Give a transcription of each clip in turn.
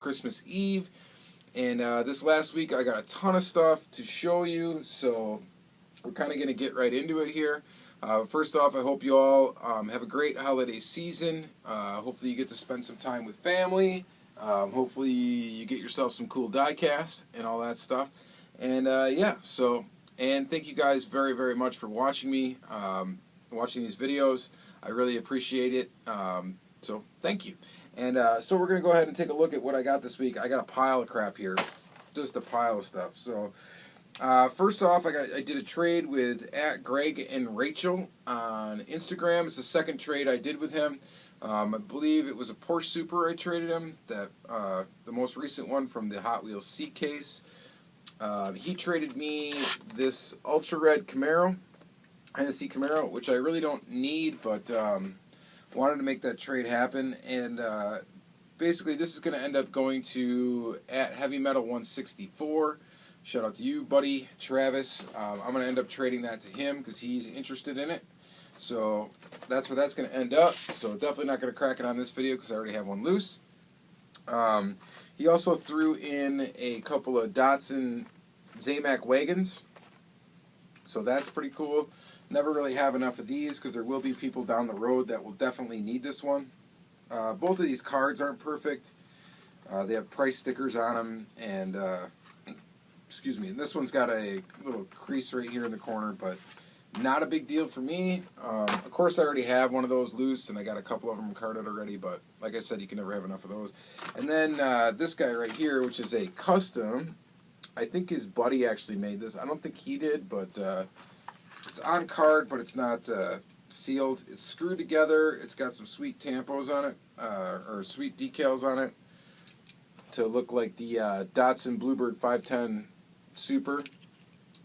Christmas Eve. And this last week I got a ton of stuff to show you, so we're kind of going to get right into it here. First off, I hope you all have a great holiday season. Hopefully you get to spend some time with family. Hopefully you get yourself some cool diecast and all that stuff. And yeah, so, and thank you guys very, very much for watching me, watching these videos. I really appreciate it. So thank you. And so we're going to go ahead and take a look at what I got this week. I got a pile of crap here, just a pile of stuff. So first off, I did a trade with @Greg and Rachel on Instagram. It's the second trade I did with him. I believe it was a Porsche Super I traded him, that the most recent one from the Hot Wheels seat case. He traded me this Ultra Red Camaro, Hennessy Camaro, which I really don't need, but wanted to make that trade happen. And basically this is going to end up going to @HeavyMetal164. Shout out to you, buddy, Travis. I'm going to end up trading that to him because he's interested in it. So that's where that's going to end up. So definitely not going to crack it on this video because I already have one loose. He also threw in a couple of Datsun Zamac wagons. So that's pretty cool. Never really have enough of these because there will be people down the road that will definitely need this one. Both of these cards aren't perfect. They have price stickers on them, and excuse me, and this one's got a little crease right here in the corner, but not a big deal for me. Of course, I already have one of those loose, and I got a couple of them carded already, but like I said, you can never have enough of those. And then this guy right here, which is a custom. I think his buddy actually made this. I don't think he did, but it's on card, but it's not sealed. It's screwed together. It's got some sweet tampos on it, or sweet decals on it, to look like the Datsun Bluebird 510 Super.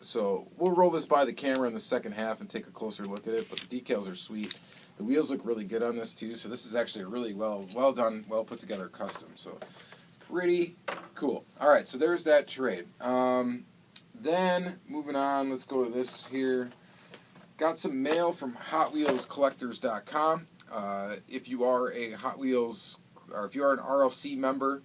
So we'll roll this by the camera in the second half and take a closer look at it, but the decals are sweet. The wheels look really good on this too, so this is actually a really well done, well put together custom. So pretty cool. Alright, so there's that trade. Then, moving on, let's go to this here. Got some mail from HotWheelsCollectors.com. If you are a Hot Wheels, or if you are an RLC member,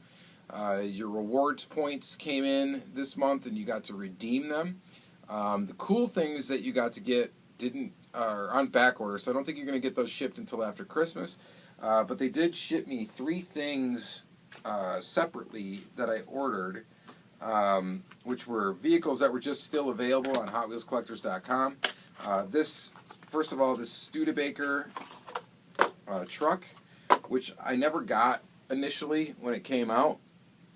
your rewards points came in this month and you got to redeem them. The cool things that you got to get are on back order, so I don't think you're going to get those shipped until after Christmas. But they did ship me 3 things separately that I ordered, which were vehicles that were just still available on HotWheelsCollectors.com. This, first of all, this Studebaker truck, which I never got initially when it came out,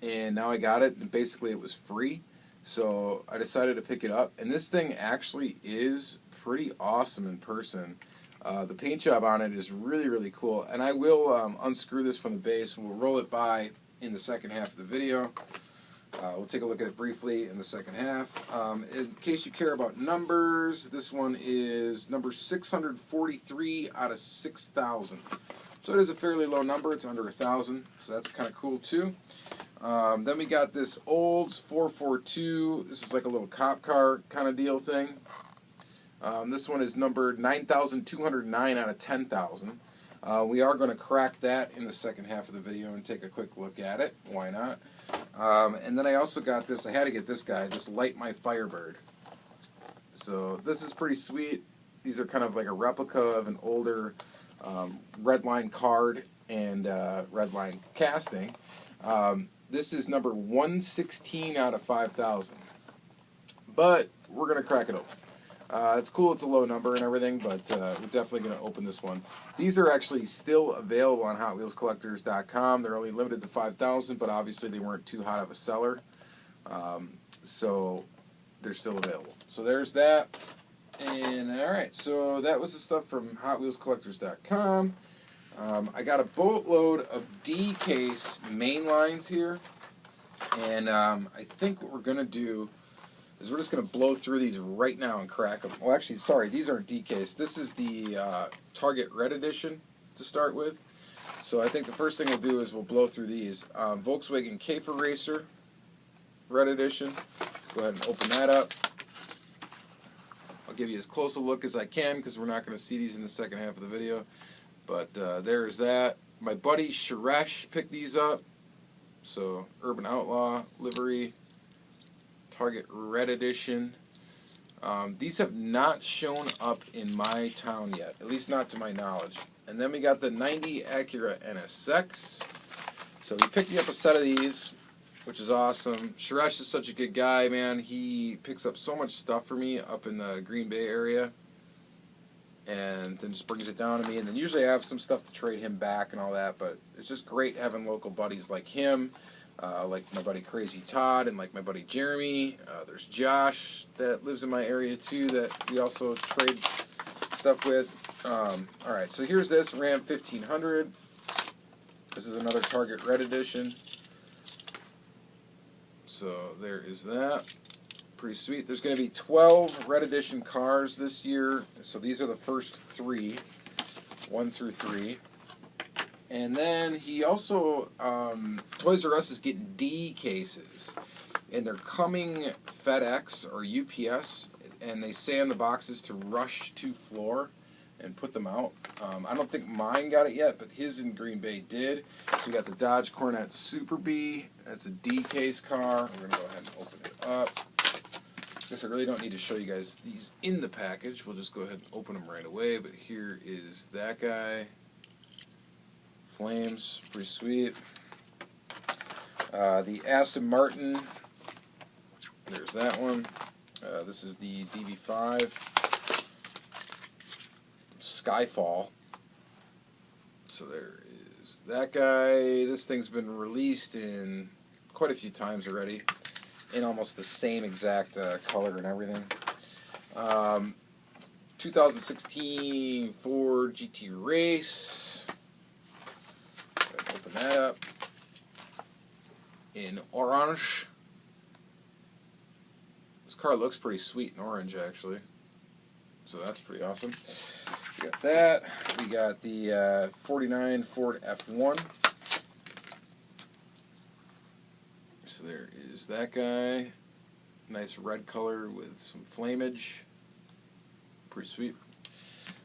and now I got it, and basically it was free, so I decided to pick it up. And this thing actually is pretty awesome in person. The paint job on it is really, really cool, and I will unscrew this from the base, and we'll roll it by in the second half of the video. We'll take a look at it briefly in the second half. In case you care about numbers, this one is number 643 out of 6,000. So it is a fairly low number. It's under 1,000, so that's kind of cool too. Then we got this Olds 442. This is like a little cop car kind of deal thing. This one is numbered 9,209 out of 10,000. We are going to crack that in the second half of the video and take a quick look at it. Why not? And then I also got this. I had to get this guy, this Light My Firebird. So this is pretty sweet. These are kind of like a replica of an older Redline card and Redline casting. This is number 116 out of 5,000. But we're going to crack it open. It's cool, it's a low number and everything, but we're definitely going to open this one. These are actually still available on HotWheelsCollectors.com. They're only limited to 5,000, but obviously they weren't too hot of a seller. So they're still available. So there's that. And alright, so that was the stuff from HotWheelsCollectors.com. I got a boatload of D-case main lines here. And I think what we're going to do is we're just going to blow through these right now and crack them. Well, actually, sorry, these aren't D-case. This is the Target Red Edition to start with. So I think the first thing we'll do is we'll blow through these. Volkswagen Käfer Racer Red Edition. Go ahead and open that up. I'll give you as close a look as I can because we're not going to see these in the second half of the video. But there's that. My buddy Suresh picked these up. So Urban Outlaw livery, Target Red Edition. These have not shown up in my town yet, at least not to my knowledge. And then we got the 90 Acura NSX. So he picked me up a set of these, which is awesome. Suresh is such a good guy, man. He picks up so much stuff for me up in the Green Bay area, and then just brings it down to me. And then usually I have some stuff to trade him back and all that, but it's just great having local buddies like him, like my buddy Crazy Todd, and like my buddy Jeremy. There's Josh that lives in my area too that we also trade stuff with. Alright, so here's this Ram 1500. This is another Target Red Edition. So there is that. Pretty sweet. There's going to be 12 Red Edition cars this year. So these are the first 3, 1 through 3. And then he also, Toys R Us is getting D cases. And they're coming FedEx or UPS. And they say on the boxes to rush to floor and put them out. I don't think mine got it yet, but his in Green Bay did. So we got the Dodge Coronet Super B. That's a D case car. We're going to go ahead and open it up. I guess I really don't need to show you guys these in the package. We'll just go ahead and open them right away. But here is that guy. Flames, pretty sweet. The Aston Martin. There's that one. This is the DB5. Skyfall. So there is that guy. This thing's been released in quite a few times already, in almost the same exact color and everything. 2016 Ford GT Race. Open that up. In orange. This car looks pretty sweet in orange, actually. So that's pretty awesome. We got that. We got the 49 Ford F1. So there is that guy. Nice red color with some flamage. Pretty sweet.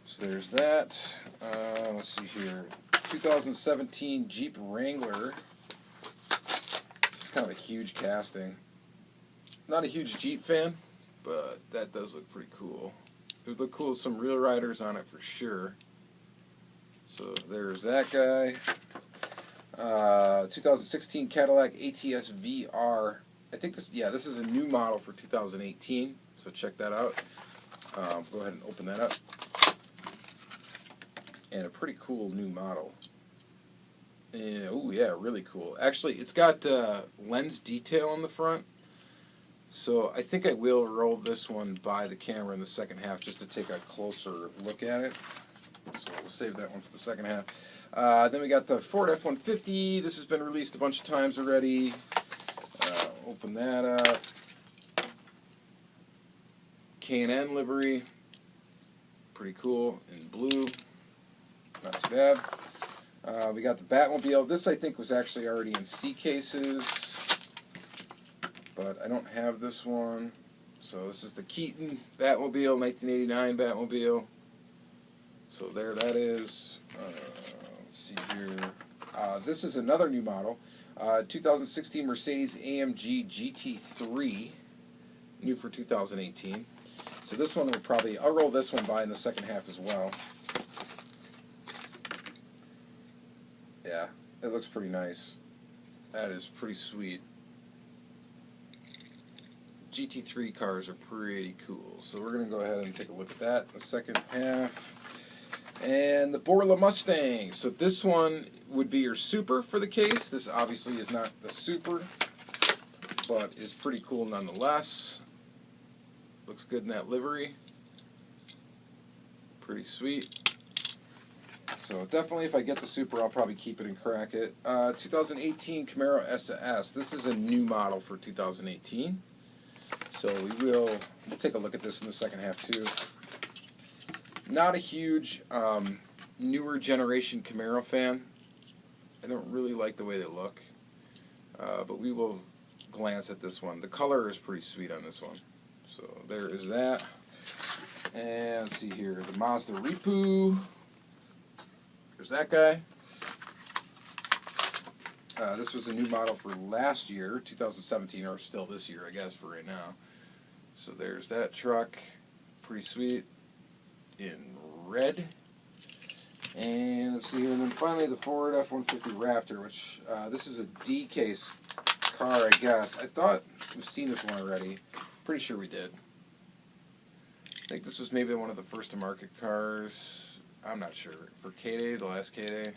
So there's that. Let's see here. 2017 Jeep Wrangler. This is kind of a huge casting. Not a huge Jeep fan, but that does look pretty cool. It would look cool with some real riders on it for sure. So there's that guy. 2016 Cadillac ATS VR. I think this is a new model for 2018. So check that out. Go ahead and open that up. And a pretty cool new model. And, oh yeah, really cool. Actually, it's got lens detail on the front. So I think I will roll this one by the camera in the second half just to take a closer look at it. So we'll save that one for the second half. Then we got the Ford F-150. This has been released a bunch of times already. Open that up. K&N livery. Pretty cool in blue. Not too bad. We got the Batmobile. This I think was actually already in C cases, but I don't have this one. So this is the Keaton Batmobile, 1989 Batmobile. So there that is. Let's see here. This is another new model. 2016 Mercedes AMG GT3, new for 2018. So this one will probably, I'll roll this one by in the second half as well. Yeah, it looks pretty nice. That is pretty sweet. GT3 cars are pretty cool. So we're going to go ahead and take a look at that in the second half. And the Borla Mustang. So this one would be your Super for the case. This obviously is not the Super, but is pretty cool nonetheless. Looks good in that livery. Pretty sweet. So definitely if I get the Super, I'll probably keep it and crack it. 2018 Camaro SS. This is a new model for 2018. So we'll take a look at this in the second half too. Not a huge newer generation Camaro fan. I don't really like the way they look. But we will glance at this one. The color is pretty sweet on this one. So there is that. And let's see here. The Mazda Ripu. There's that guy. This was a new model for last year, 2017, or still this year, I guess, for right now. So there's that truck. Pretty sweet. In red. And let's see here. And then finally the Ford F-150 Raptor, which this is a D-case car, I guess. I thought we've seen this one already. Pretty sure we did. I think this was maybe one of the first to market cars. I'm not sure. For K-Day, the last K-Day,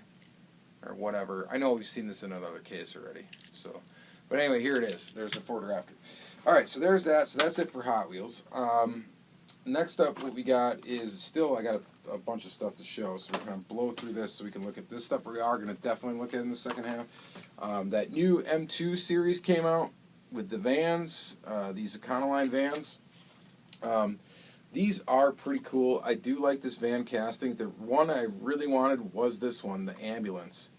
or whatever. I know we've seen this in another case already. So, but anyway, here it is. There's the Ford Raptor. All right, so there's that. So that's it for Hot Wheels. Next up, what we got is still, I got a bunch of stuff to show, so we're going to blow through this so we can look at this stuff we are going to definitely look at in the second half. That new M2 series came out with the vans, these Econoline vans. These are pretty cool. I do like this van casting. The one I really wanted was this one, the ambulance.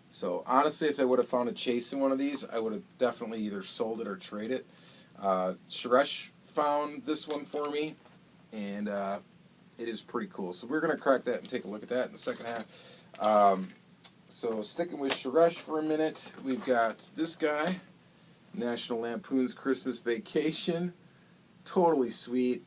So honestly, if I would have found a chase in one of these, I would have definitely either sold it or traded it. Suresh found this one for me, and it is pretty cool. So we're going to crack that and take a look at that in the second half. So sticking with Suresh for a minute, we've got this guy, National Lampoon's Christmas Vacation. Totally sweet.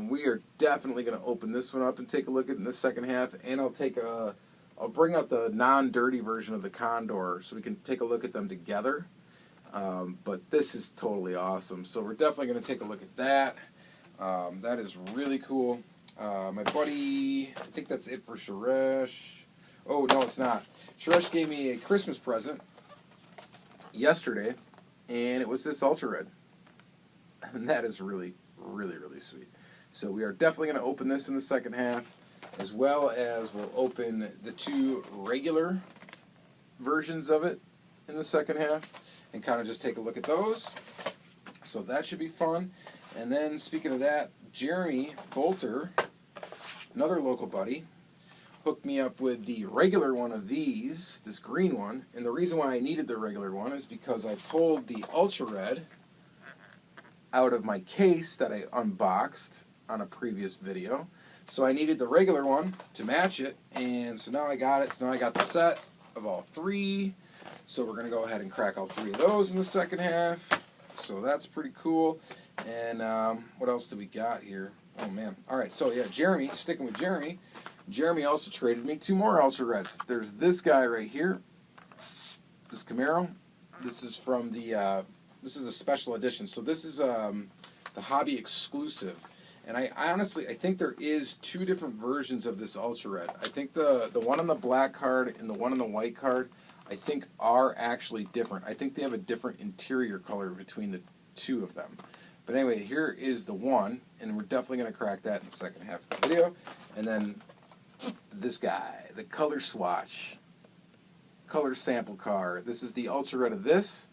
We are definitely going to open this one up and take a look at it in the second half, and I'll bring out the non-dirty version of the Condor so we can take a look at them together. But this is totally awesome. So we're definitely going to take a look at that. That is really cool. My buddy, I think that's it for Suresh. Oh, no, it's not. Suresh gave me a Christmas present yesterday, and it was this Ultra Red. And that is really, really, really sweet. So we are definitely going to open this in the second half, as well as we'll open the two regular versions of it in the second half and kind of just take a look at those. So that should be fun. And then speaking of that, Jeremy Bolter, another local buddy, hooked me up with the regular one of these, this green one. And the reason why I needed the regular one is because I pulled the Ultra Red out of my case that I unboxed on a previous video. So I needed the regular one to match it, and so now I got it. So now I got the set of all three. So we're going to go ahead and crack all three of those in the second half. So that's pretty cool. And what else do we got here? Oh, man. All right, so yeah, Jeremy, sticking with Jeremy. Jeremy also traded me two more Ultra Reds. There's this guy right here, this Camaro. This is from the, this is a special edition. So this is the hobby exclusive. And I honestly think there is two different versions of this Ultra Red. I think the one on the black card and the one on the white card, I think are actually different. I think they have a different interior color between the two of them. But anyway, here is the one, and we're definitely going to crack that in the second half of the video. And then this guy, the color swatch, color sample car. This is the Ultra Red of this.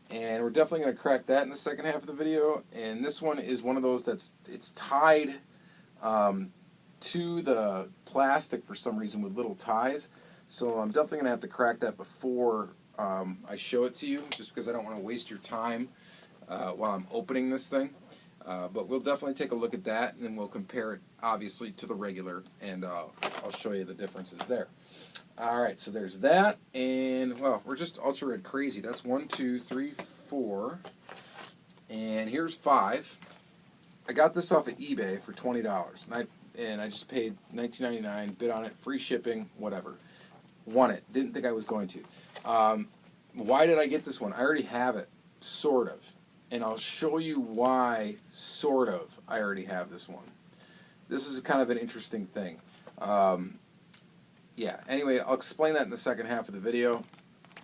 And we're definitely going to crack that in the second half of the video. And this one is one of those it's tied to the plastic for some reason with little ties. So I'm definitely going to have to crack that before I show it to you, just because I don't want to waste your time while I'm opening this thing. But we'll definitely take a look at that, and then we'll compare it, obviously, to the regular, and I'll show you the differences there. All right, so there's that, and, well, we're just Ultra Red crazy. That's 1, 2, 3, 4, and here's 5. I got this off of eBay for $20, and I just paid $19.99, bid on it, free shipping, whatever. Won it. Didn't think I was going to. Why did I get this one? I already have it, sort of, and I'll show you why, sort of, I already have this one. This is kind of an interesting thing. Yeah, anyway, I'll explain that in the second half of the video,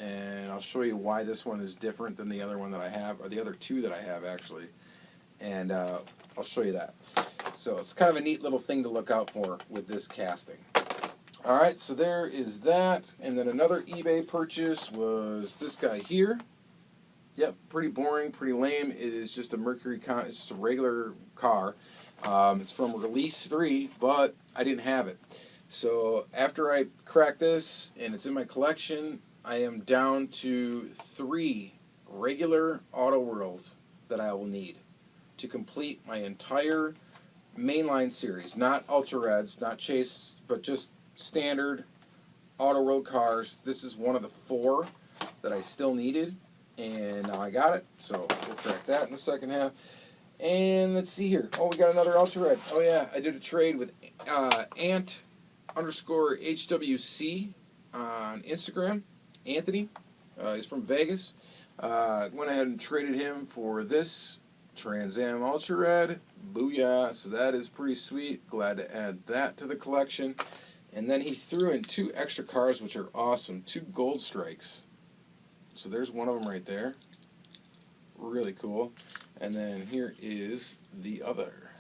and I'll show you why this one is different than the other one that I have, or the other two that I have, actually, and I'll show you that. So it's kind of a neat little thing to look out for with this casting. All right, so there is that, and then another eBay purchase was this guy here. Yep, pretty boring, pretty lame. It is just a Mercury, it's just a regular car. It's from Release 3, but I didn't have it. So after I crack this and it's in my collection, I am down to 3 regular Auto Worlds that I will need to complete my entire mainline series. Not Ultra Reds, not Chase, but just standard Auto World cars. This is one of the 4. that I still needed, and now I got it, so we'll crack that in the second half. And let's see here. Oh, we got another Ultra Red. Oh yeah, I did a trade with Ant_HWC on Instagram. Anthony, he's from Vegas. Went ahead and traded him for this Trans Am Ultra Red. Booyah! So that is pretty sweet. Glad to add that to the collection. And then he threw in 2 extra cars, which are awesome. 2 Gold Strikes. So there's one of them right there. Really cool. And then here is the other.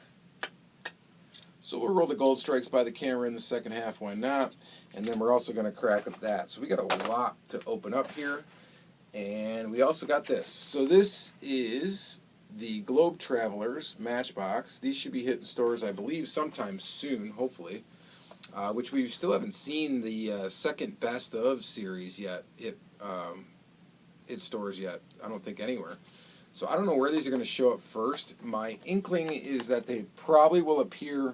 So we'll roll the Gold Strikes by the camera in the second half. Why not? And then we're also going to crack up that. So we got a lot to open up here. And we also got this. So this is the Globe Travelers Matchbox. These should be hitting stores, I believe, sometime soon, hopefully. Which we still haven't seen the second best of series yet. It stores yet. I don't think anywhere. So I don't know where these are going to show up first. My inkling is that they probably will appear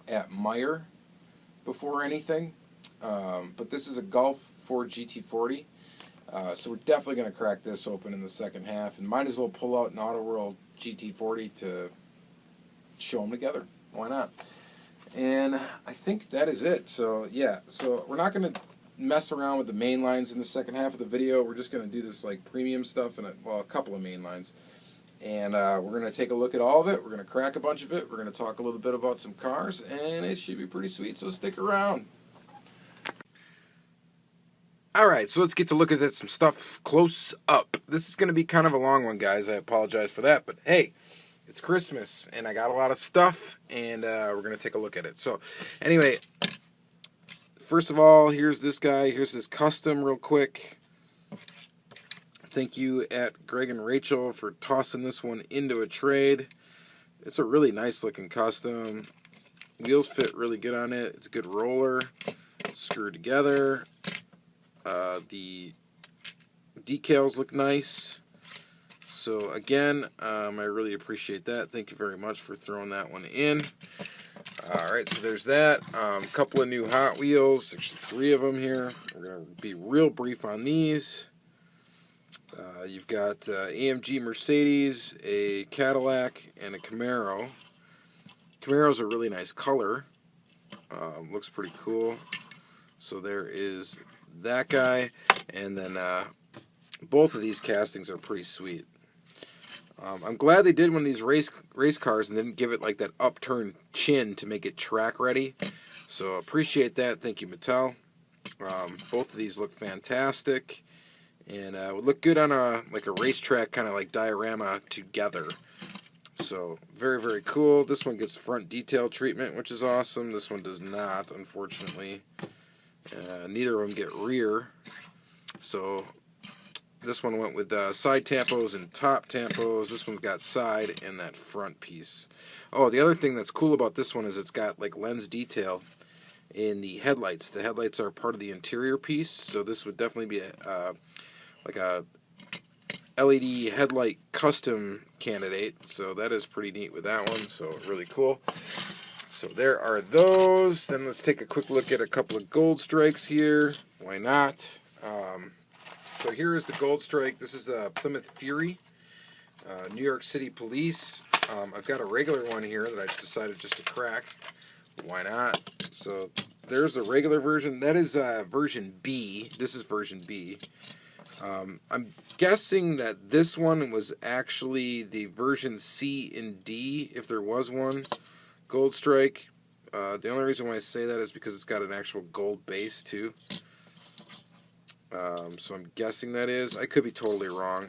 at Meijer before anything. But this is a Gulf Ford GT40. So we're definitely going to crack this open in the second half. And might as well pull out an Auto World GT40 to show them together. Why not? And I think that is it. So yeah, so we're not going to mess around with the main lines in the second half of the video. We're just going to do this like premium stuff and a couple of main lines. And we're going to take a look at all of it. We're going to crack a bunch of it. We're going to talk a little bit about some cars, and it should be pretty sweet, so stick around. Alright, so let's get to look at some stuff close up. This is going to be kind of a long one, guys. I apologize for that, but hey, it's Christmas, and I got a lot of stuff, and we're going to take a look at it. So, anyway, first of all, here's this guy. Here's this custom real quick. Thank you at Greg and Rachel for tossing this one into a trade. It's a really nice looking custom. Wheels fit really good on it. It's a good roller. It's screwed together. The decals look nice. So again, I really appreciate that. Thank you very much for throwing that one in. Alright, so there's that. A couple of new Hot Wheels. Actually 3 of them here. We're going to be real brief on these. You've got AMG Mercedes, a Cadillac, and a Camaro. Camaro's a really nice color. Looks pretty cool. So there is that guy. And then both of these castings are pretty sweet. I'm glad they did one of these race cars and didn't give it like that upturned chin to make it track ready. So appreciate that. Thank you, Mattel. Both of these look fantastic. And would look good on a racetrack kind of like diorama together. So very, very cool. This one gets front detail treatment, which is awesome. This one does not, unfortunately. Neither of them get rear. So this one went with side tampos and top tampos. This one's got side and that front piece. Oh, the other thing that's cool about this one is it's got like lens detail in the headlights. The headlights are part of the interior piece, so this would definitely be like a LED headlight custom candidate. So that is pretty neat with that one. So really cool. So there are those. Then let's take a quick look at a couple of Gold Strikes here. Why not? So here is the Gold Strike. This is a Plymouth Fury, New York City Police. I've got a regular one here that I decided just to crack. Why not? So there's the regular version. That is version B. This is version B. I'm guessing that this one was actually the version C and D, if there was one. Gold Strike. The only reason why I say that is because it's got an actual gold base too. So I'm guessing that is. I could be totally wrong.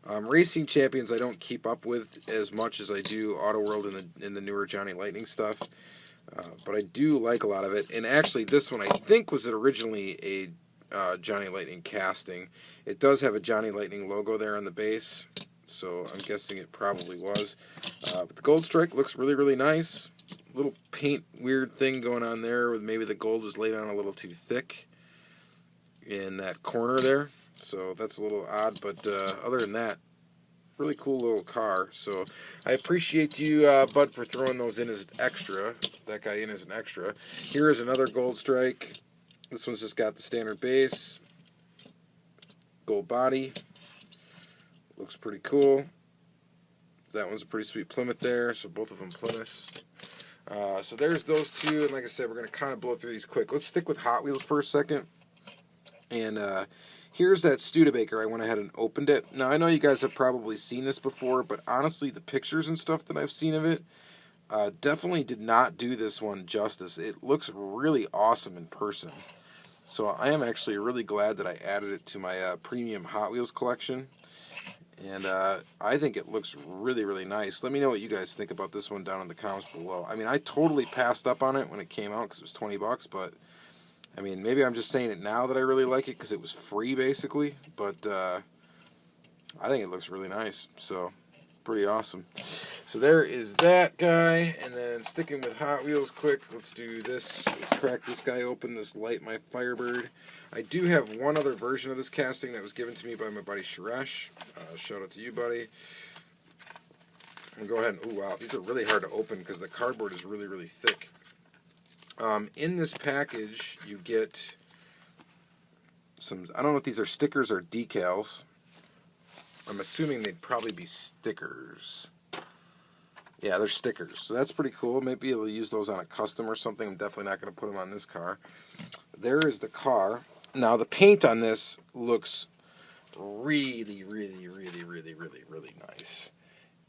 Racing Champions I don't keep up with as much as I do Auto World and the newer Johnny Lightning stuff. But I do like a lot of it. And actually this one I think was originally a Johnny Lightning casting. It does have a Johnny Lightning logo there on the base. So I'm guessing it probably was. But the Gold Strike looks really, really nice. Little paint weird thing going on there with maybe the gold was laid on a little too thick in that corner there. So that's a little odd, but other than that, really cool little car. So I appreciate you, Bud, for throwing those in as an extra. That guy in as an extra. Here is another Gold Strike. This one's just got the standard base. gold body. Looks pretty cool. That one's a pretty sweet Plymouth there, so both of them Plymouths. So there's those two, and like I said, we're going to kind of blow through these quick. Let's stick with Hot Wheels for a second. And here's that Studebaker. I went ahead and opened it. Now, I know you guys have probably seen this before, but honestly, the pictures and stuff that I've seen of it definitely did not do this one justice. It looks really awesome in person. So I am actually really glad that I added it to my premium Hot Wheels collection. And I think it looks really, really nice. Let me know what you guys think about this one down in the comments below. I mean, I totally passed up on it when it came out because it was 20 bucks, but I mean, maybe I'm just saying it now that I really like it because it was free, basically. But I think it looks really nice. So, pretty awesome. So there is that guy. And then sticking with Hot Wheels quick, let's do this. Let's crack this guy open, this Light My Firebird. I do have one other version of this casting that was given to me by my buddy Suresh. Shout out to you, buddy. I'm going to go ahead and, ooh, wow, these are really hard to open because the cardboard is really, really thick. In this package, you get some, I don't know if these are stickers or decals. I'm assuming they'd probably be stickers. Yeah, they're stickers. So that's pretty cool. Maybe you'll use those on a custom or something. I'm definitely not going to put them on this car. There is the car. Now, the paint on this looks really, really, really, really, really, really nice.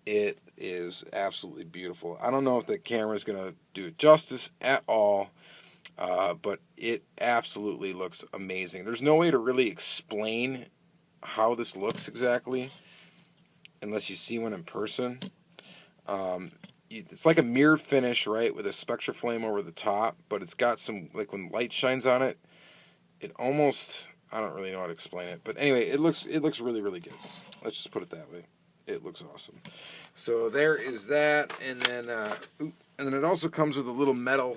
It is absolutely beautiful. I don't know if the camera is going to do it justice at all, but it absolutely looks amazing. There's no way to really explain how this looks exactly unless you see one in person. It's like a mirrored finish, right, with a Spectra Flame over the top, but it's got some, like when light shines on it, it almost, I don't really know how to explain it, but anyway, it looks really, really good. Let's just put it that way. It looks awesome. So there is that, and then it also comes with a little metal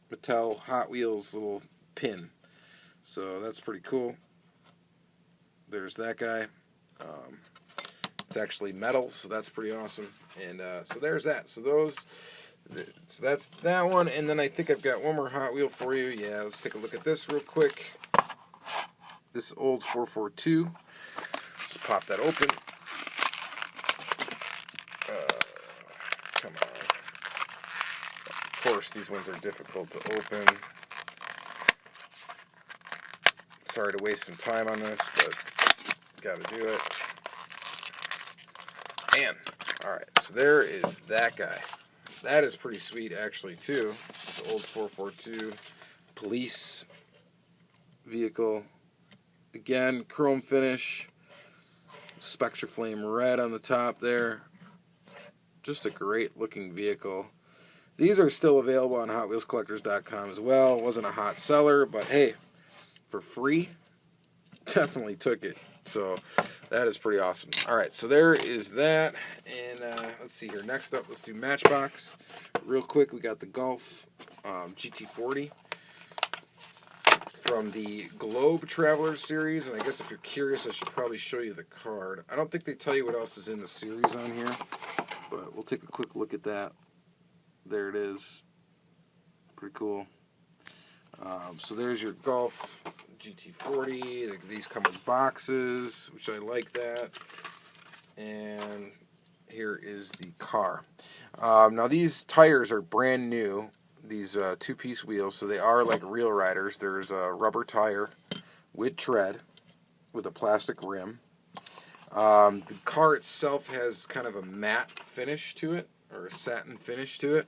Mattel Hot Wheels little pin. So that's pretty cool. There's that guy. It's actually metal, so that's pretty awesome. And so there's that. So that's that one. And then I think I've got one more Hot Wheel for you. Yeah, let's take a look at this real quick. This old 442. Just pop that open. Come on. Of course, these ones are difficult to open. Sorry to waste some time on this, but got to do it. And, alright, so there is that guy. That is pretty sweet, actually, too. This old 442 police vehicle. Again, chrome finish. Spectra Flame red on the top there. Just a great looking vehicle. These are still available on HotWheelsCollectors.com as well. Wasn't a hot seller, but hey, for free, definitely took it. So that is pretty awesome. All right, so there is that. And let's see here. Next up, let's do Matchbox. Real quick, we got the Golf GT40 from the Globe Traveler series. And I guess if you're curious, I should probably show you the card. I don't think they tell you what else is in the series on here, but we'll take a quick look at that. There it is. Pretty cool. So there's your Golf GT40. These come in boxes, which I like that. And here is the car. Now these tires are brand new. These two-piece wheels, so they are like real riders. There's a rubber tire with tread with a plastic rim. The car itself has kind of a matte finish to it, or a satin finish to it,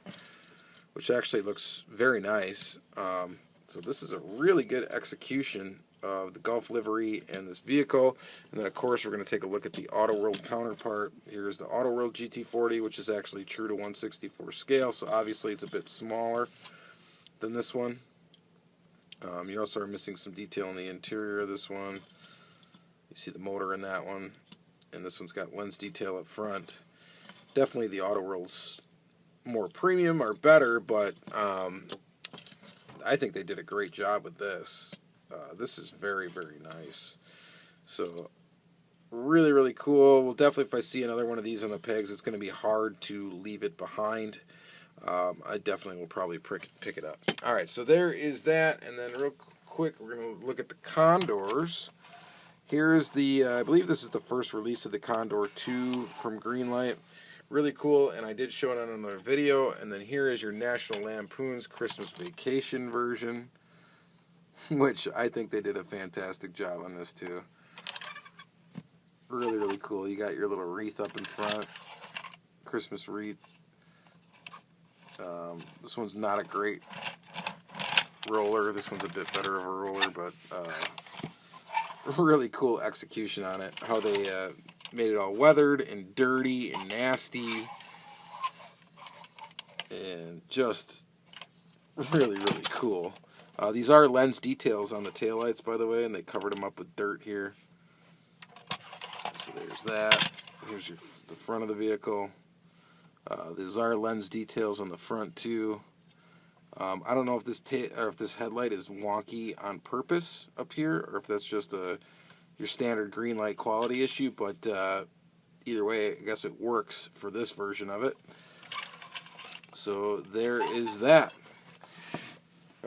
which actually looks very nice. So this is a really good execution of the Golf livery and this vehicle. And then, of course, we're going to take a look at the Auto World counterpart. Here's the Auto World GT40, which is actually true to 1/64 scale, so obviously it's a bit smaller than this one. You also are missing some detail in the interior of this one. You see the motor in that one, and this one's got lens detail up front. Definitely the Auto World's more premium or better, but I think they did a great job with this. This is very, very nice. So, really, really cool. Well, definitely if I see another one of these on the pegs, it's going to be hard to leave it behind. I definitely will probably pick it up. Alright, so there is that. And then real quick, we're going to look at the Condors. Here's the, I believe this is the first release of the Condor 2 from Greenlight. Really cool, and I did show it on another video. And then here is your National Lampoon's Christmas Vacation version, which I think they did a fantastic job on this too. Really, really cool. You got your little wreath up in front, Christmas wreath. This one's not a great roller. This one's a bit better of a roller, but really cool execution on it. How they made it all weathered and dirty and nasty, and just really, really cool. These are lens details on the taillights, by the way, and they covered them up with dirt here. So there's that. Here's the front of the vehicle. These are lens details on the front too. I don't know if this headlight is wonky on purpose up here, or if that's just your standard green light quality issue. But either way, I guess it works for this version of it. So there is that.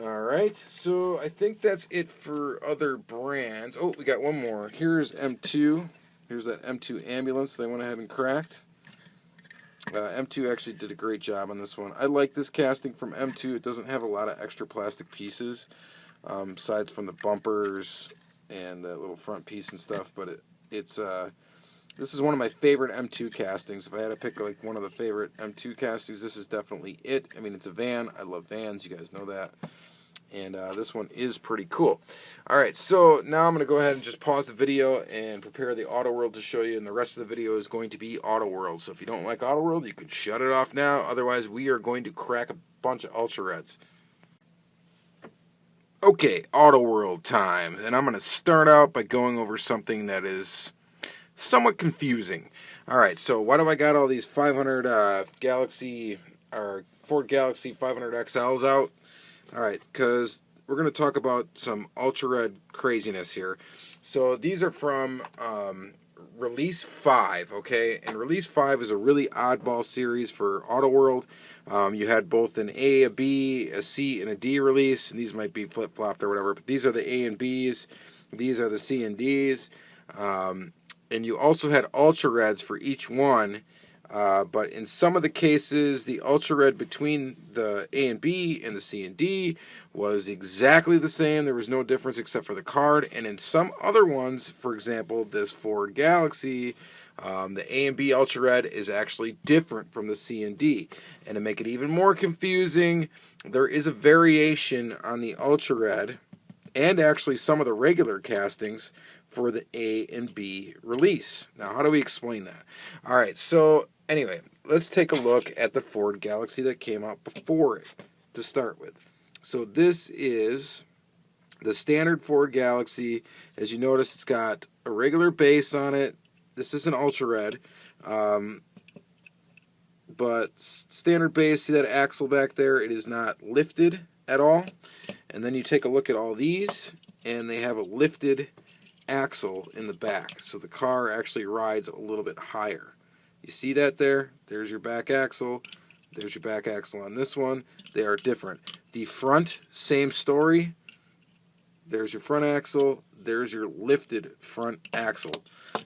All right, so I think that's it for other brands. Oh, we got one more. Here's M2. Here's that M2 ambulance they went ahead and cracked. M2 actually did a great job on this one. I like this casting from M2. It doesn't have a lot of extra plastic pieces, besides from the bumpers and that little front piece and stuff. But this is one of my favorite M2 castings. If I had to pick like one of the favorite M2 castings, this is definitely it. I mean, it's a van. I love vans. You guys know that. And this one is pretty cool. Alright, so now I'm going to go ahead and just pause the video and prepare the Auto World to show you, and the rest of the video is going to be Auto World. So if you don't like Auto World, you can shut it off now. Otherwise, we are going to crack a bunch of Ultra Reds. Okay, Auto World time. And I'm going to start out by going over something that is somewhat confusing. Alright, so why do I got all these 500 Galaxy, or Ford Galaxy 500 XLs out? Alright, because we're going to talk about some Ultra Red craziness here. So these are from Release 5, okay? And Release 5 is a really oddball series for Auto World. You had both an A, a B, a C, and a D release. And these might be flip-flopped or whatever, but these are the A and Bs. These are the C and Ds. And you also had Ultra Reds for each one. But in some of the cases, the Ultra Red between the A and B and the C and D was exactly the same. There was no difference except for the card. And in some other ones, for example, this Ford Galaxy, the A and B Ultra Red is actually different from the C and D. And to make it even more confusing, there is a variation on the Ultra Red, and actually some of the regular castings, for the A and B release. Now, how do we explain that? All right, so anyway, let's take a look at the Ford Galaxy that came out before it to start with. So this is the standard Ford Galaxy. As you notice, it's got a regular base on it. This is an Ultra Red, but standard base. See that axle back there? It is not lifted at all. And then you take a look at all these, and they have a lifted axle in the back, so the car actually rides a little bit higher. You see that there? There's your back axle. There's your back axle on this one. They are different. The front, same story. There's your front axle. There's your lifted front axle.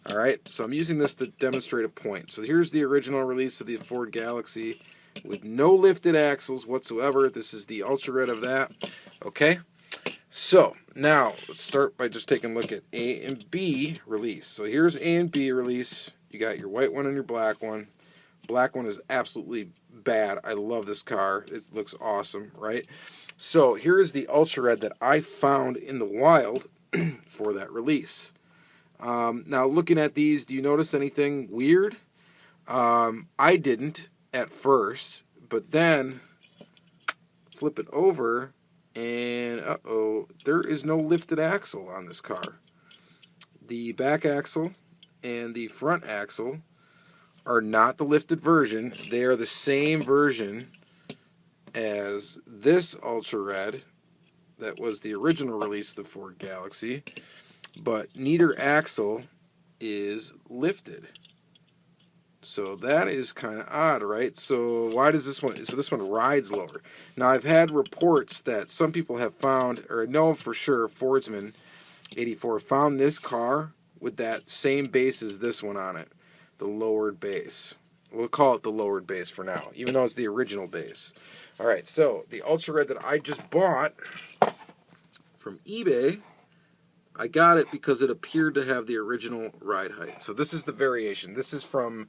Alright, so I'm using this to demonstrate a point. So here's the original release of the Ford Galaxy with no lifted axles whatsoever. This is the Ultra Red of that. Okay? So, now, let's start by just taking a look at A and B release. So here's A and B release. You got your white one and your black one. Black one is absolutely bad. I love this car. It looks awesome, right? So, here is the Ultra Red that I found in the wild for that release. Now, looking at these, do you notice anything weird? I didn't at first, but then flip it over, and uh-oh, there is no lifted axle on this car. The back axle and the front axle are not the lifted version. They are the same version as this Ultra Red that was the original release of the Ford Galaxy, but neither axle is lifted. So that is kind of odd, right? So why does this one, so this one rides lower. Now I've had reports that some people have found, or I know for sure, Fordsman 84 found this car with that same base as this one on it, the lowered base. We'll call it the lowered base for now, even though it's the original base. All right, so the Ultra Red that I just bought from eBay, I got it because it appeared to have the original ride height. So this is the variation. This is from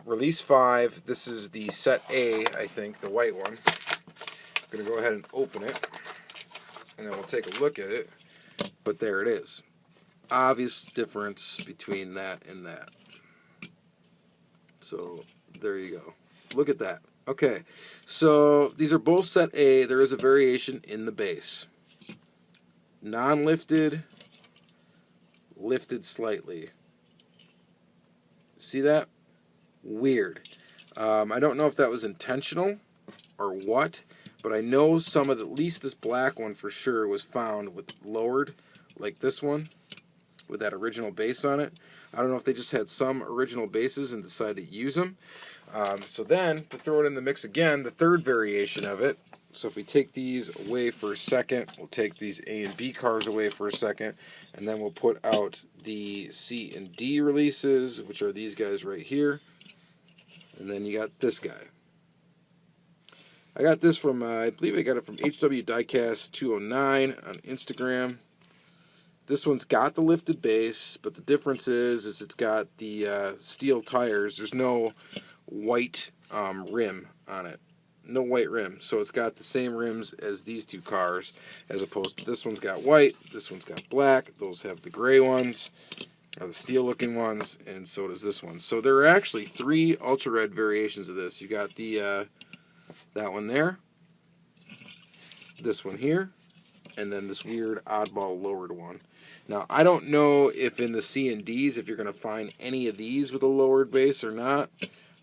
Release 5. This is the Set A, I think, the white one. I'm going to go ahead and open it, and then we'll take a look at it. But there it is. Obvious difference between that and that. So there you go. Look at that. Okay, so these are both Set A. There is a variation in the base. Non-lifted, lifted slightly. See that? Weird. I don't know if that was intentional or what, but I know some of at least this black one for sure was found with lowered, like this one, with that original base on it. I don't know if they just had some original bases and decided to use them. So then, to throw it in the mix again, the third variation of it. So if we take these away for a second, we'll take these A and B cars away for a second, and then we'll put out the C and D releases, which are these guys right here. And then you got this guy. I got this from, I believe I got it from HW Diecast 209 on Instagram. This one's got the lifted base, but the difference is it's got the steel tires. There's no white rim on it. No white rim, so it's got the same rims as these two cars, as opposed to this one's got white, this one's got black, those have the gray ones, or the steel looking ones, and so does this one. So there are actually 3 Ultra Red variations of this. You got the that one there, this one here, and then this weird oddball lowered one. Now I don't know if in the C and Ds if you're going to find any of these with a lowered base or not.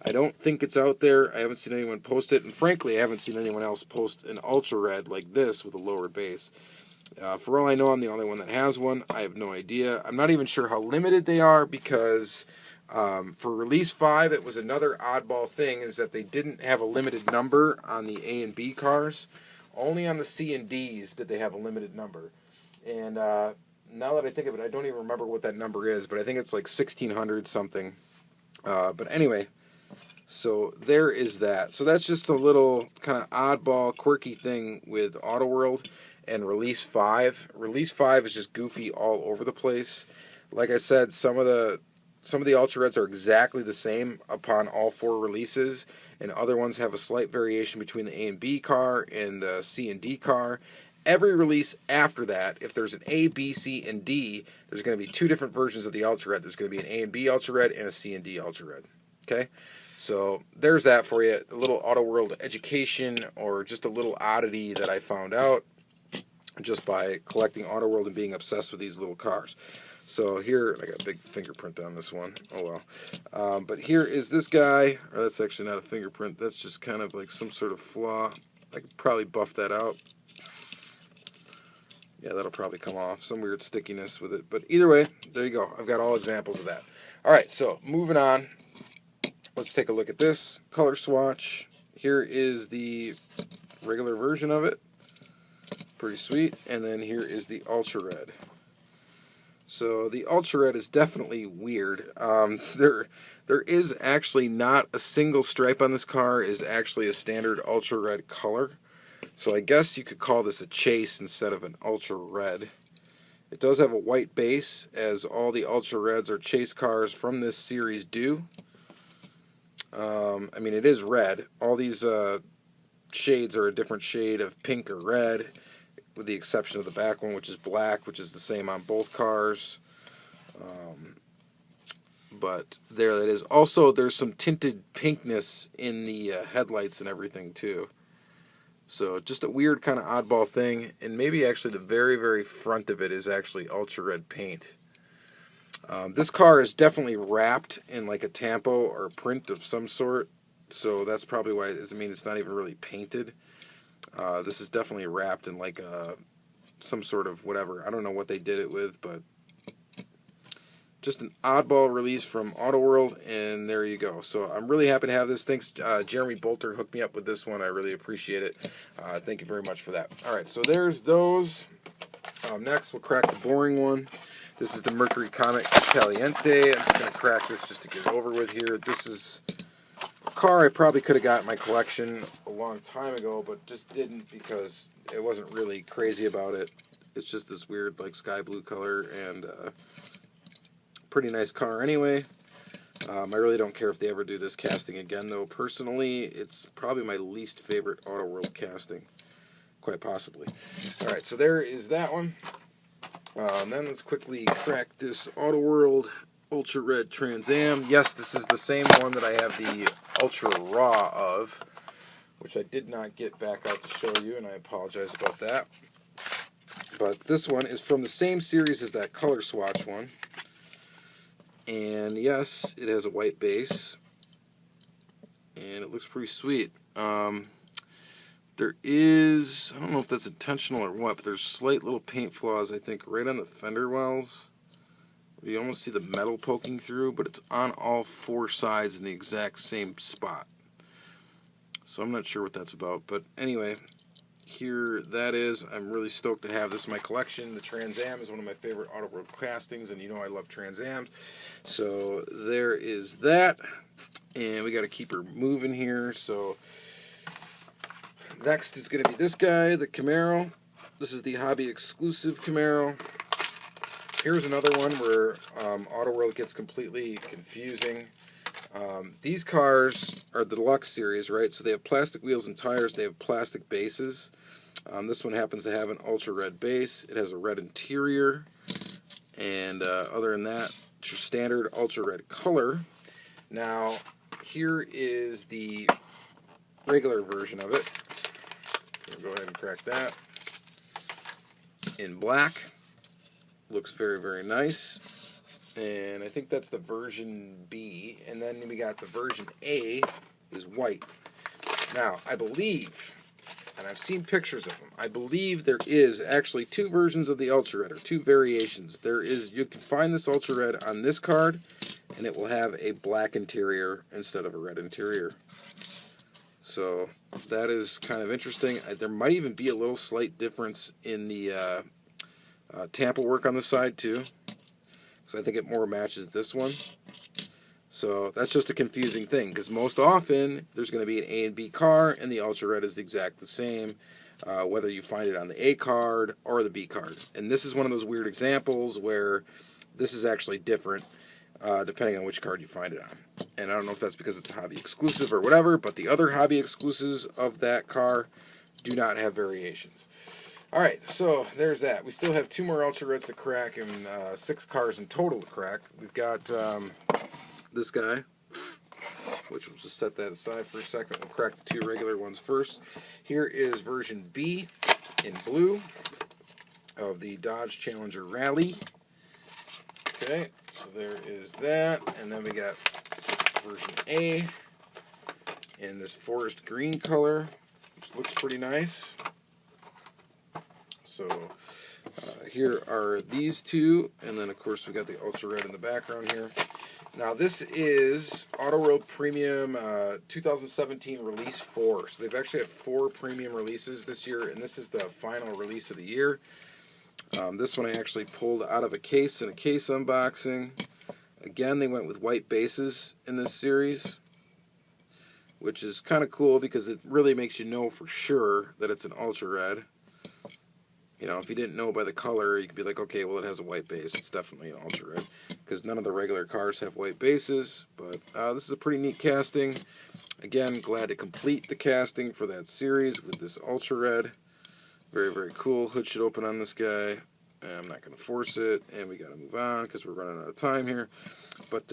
I don't think it's out there. I haven't seen anyone post it, and frankly, I haven't seen anyone else post an Ultra Red like this with a lowered base. For all I know, I'm the only one that has one. I have no idea. I'm not even sure how limited they are because for Release 5, it was another oddball thing, is that they didn't have a limited number on the A and B cars. Only on the C and Ds did they have a limited number. And now that I think of it, I don't even remember what that number is, but I think it's like 1,600 something. But anyway, so there is that. So that's just a little kind of oddball, quirky thing with Auto World and Release 5. Release 5 is just goofy all over the place. Like I said, some of the Ultra Reds are exactly the same upon all 4 releases, and other ones have a slight variation between the A and B car and the C and D car. Every release after that, if there's an A, B, C, and D, there's going to be 2 different versions of the Ultra Red. There's going to be an A and B Ultra Red and a C and D Ultra Red. Okay? So there's that for you. A little Auto World education, or just a little oddity that I found out just by collecting Auto World and being obsessed with these little cars. So here, I got a big fingerprint on this one. Oh well. But here is this guy. Oh, that's actually not a fingerprint. That's just kind of like some sort of flaw. I could probably buff that out. Yeah, that'll probably come off. Some weird stickiness with it. But either way, there you go. I've got all examples of that. All right, so moving on. Let's take a look at this color swatch. Here is the regular version of it. Pretty sweet. And then here is the Ultra Red. So the Ultra Red is definitely weird. There is actually not a single stripe on this car is actually a standard Ultra Red color. So I guess you could call this a chase instead of an Ultra Red. It does have a white base, as all the Ultra Reds or chase cars from this series do. I mean, it is red. All these shades are a different shade of pink or red, with the exception of the back one, which is black, which is the same on both cars. But there that is. Also, there's some tinted pinkness in the headlights and everything, too. So just a weird kind of oddball thing. And maybe actually the very, very front of it is actually Ultra Red paint. This car is definitely wrapped in like a tampo or print of some sort. So that's probably why, I mean, it's not even really painted. This is definitely wrapped in like some sort of whatever. I don't know what they did it with, but just an oddball release from Auto World, and there you go. So I'm really happy to have this. Thanks, Jeremy Bolter hooked me up with this one. I really appreciate it. Thank you very much for that. All right, so there's those. Next, we'll crack the boring one. This is the Mercury Comet Caliente. I'm just going to crack this just to get it over with here. This is a car I probably could have got in my collection a long time ago, but just didn't because it wasn't really crazy about it. It's just this weird like sky blue color, and pretty nice car anyway. I really don't care if they ever do this casting again, though. Personally, it's probably my least favorite Auto World casting, quite possibly. All right, so there is that one. Then let's quickly crack this Auto World Ultra Red Trans Am. Yes, this is the same one that I have the Ultra Raw of, which I did not get back out to show you, and I apologize about that. But this one is from the same series as that color swatch one. And yes, it has a white base, and it looks pretty sweet. There is, I don't know if that's intentional or what, but there's slight little paint flaws, I think, right on the fender wells. You almost see the metal poking through, but it's on all four sides in the exact same spot. So I'm not sure what that's about, but anyway, here that is. I'm really stoked to have this in my collection. The Trans Am is one of my favorite Auto World castings, and you know I love Trans Ams. So there is that, and we got to keep her moving here. So next is going to be this guy, the Camaro. This is the hobby exclusive Camaro. Here's another one where Auto World gets completely confusing. These cars are the deluxe series, right? So they have plastic wheels and tires. They have plastic bases. This one happens to have an ultra red base. It has a red interior. And other than that, it's your standard ultra red color. Now, here is the regular version of it. We'll go ahead and crack that. In black. Looks very, very nice. And I think that's the version B. And then we got the version A is white. Now, I believe, and I've seen pictures of them, I believe there is actually two versions of the Ultra Red, or two variations. There is, you can find this Ultra Red on this card, and it will have a black interior instead of a red interior. So that is kind of interesting. There might even be a little slight difference in the tamper work on the side too. So I think it more matches this one. So that's just a confusing thing, because most often there's going to be an A and B car, and the Ultra Red is the exact the same, whether you find it on the A card or the B card. And this is one of those weird examples where this is actually different depending on which card you find it on. And I don't know if that's because it's a hobby exclusive or whatever, but the other hobby exclusives of that car do not have variations. All right, so there's that. We still have two more Ultra Reds to crack and 6 cars in total to crack. We've got this guy, which we'll just set that aside for a second. We'll crack the 2 regular ones first. Here is version B in blue of the Dodge Challenger Rally. Okay, so there is that. And then we got version A in this forest green color, which looks pretty nice. So here are these two, and then of course we got the Ultra Red in the background here. Now this is Auto World Premium 2017 Release 4. So they've actually had 4 premium releases this year, and this is the final release of the year. This one I actually pulled out of a case in a case unboxing. Again, they went with white bases in this series, which is kind of cool because it really makes you know for sure that it's an Ultra Red. You know, if you didn't know by the color, you could be like, okay, well, it has a white base. It's definitely an Ultra Red, because none of the regular cars have white bases. But this is a pretty neat casting. Again, glad to complete the casting for that series with this Ultra Red. Very, very cool. Hood should open on this guy. I'm not going to force it, and we got to move on because we're running out of time here. But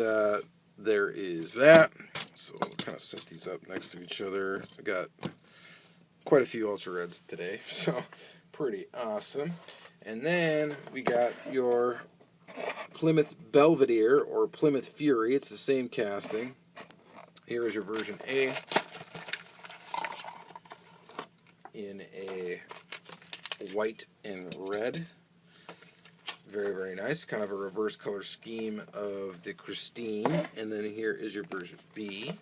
there is that. So we'll kind of set these up next to each other. I got quite a few Ultra Reds today, so pretty awesome. And then we got your Plymouth Belvedere or Plymouth Fury. It's the same casting. Here is your version A in a white and red. Very, very nice. Kind of a reverse color scheme of the Christine. And then here is your version B.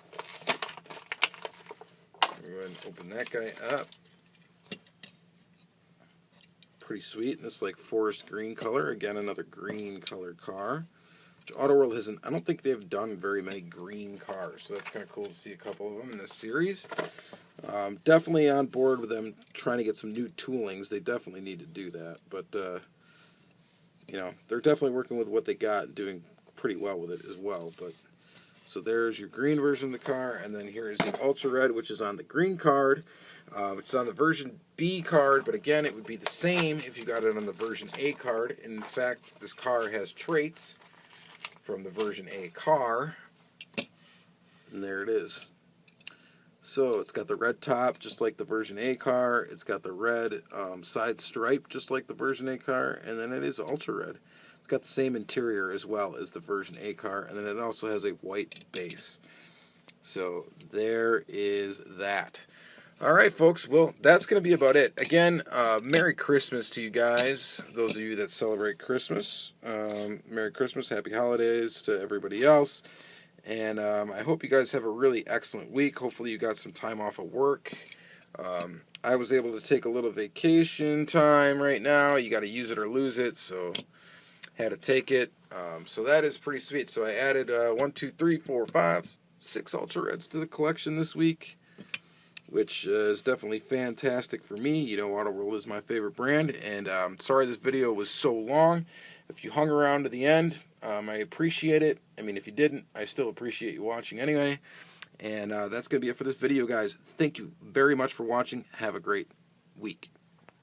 Go ahead and open that guy up. Pretty sweet. And this is like forest green color. Again, another green colored car. Which Auto World hasn't, I don't think they've done very many green cars. So that's kind of cool to see a couple of them in this series. Definitely on board with them trying to get some new toolings. They definitely need to do that. But, you know, they're definitely working with what they got and doing pretty well with it as well. But so there's your green version of the car, and then here is the Ultra Red, which is on the green card, which is on the version B card, but again, it would be the same if you got it on the version A card. In fact, this car has traits from the version A car, and there it is. So it's got the red top, just like the version A car. It's got the red side stripe, just like the version A car, and then it is Ultra Red. It's got the same interior as well as the version A car, and then it also has a white base. So there is that. All right, folks. Well, that's going to be about it. Again, Merry Christmas to you guys, those of you that celebrate Christmas. Merry Christmas, Happy Holidays to everybody else. And I hope you guys have a really excellent week. Hopefully you got some time off of work. I was able to take a little vacation time right now. You got to use it or lose it, so had to take it. So that is pretty sweet. So I added 1, 2, 3, 4, 5, 6 Ultra Reds to the collection this week, which is definitely fantastic for me. You know, Auto World is my favorite brand, and sorry this video was so long. If you hung around to the end, I appreciate it. I mean, if you didn't, I still appreciate you watching anyway. And that's going to be it for this video, guys. Thank you very much for watching. Have a great week.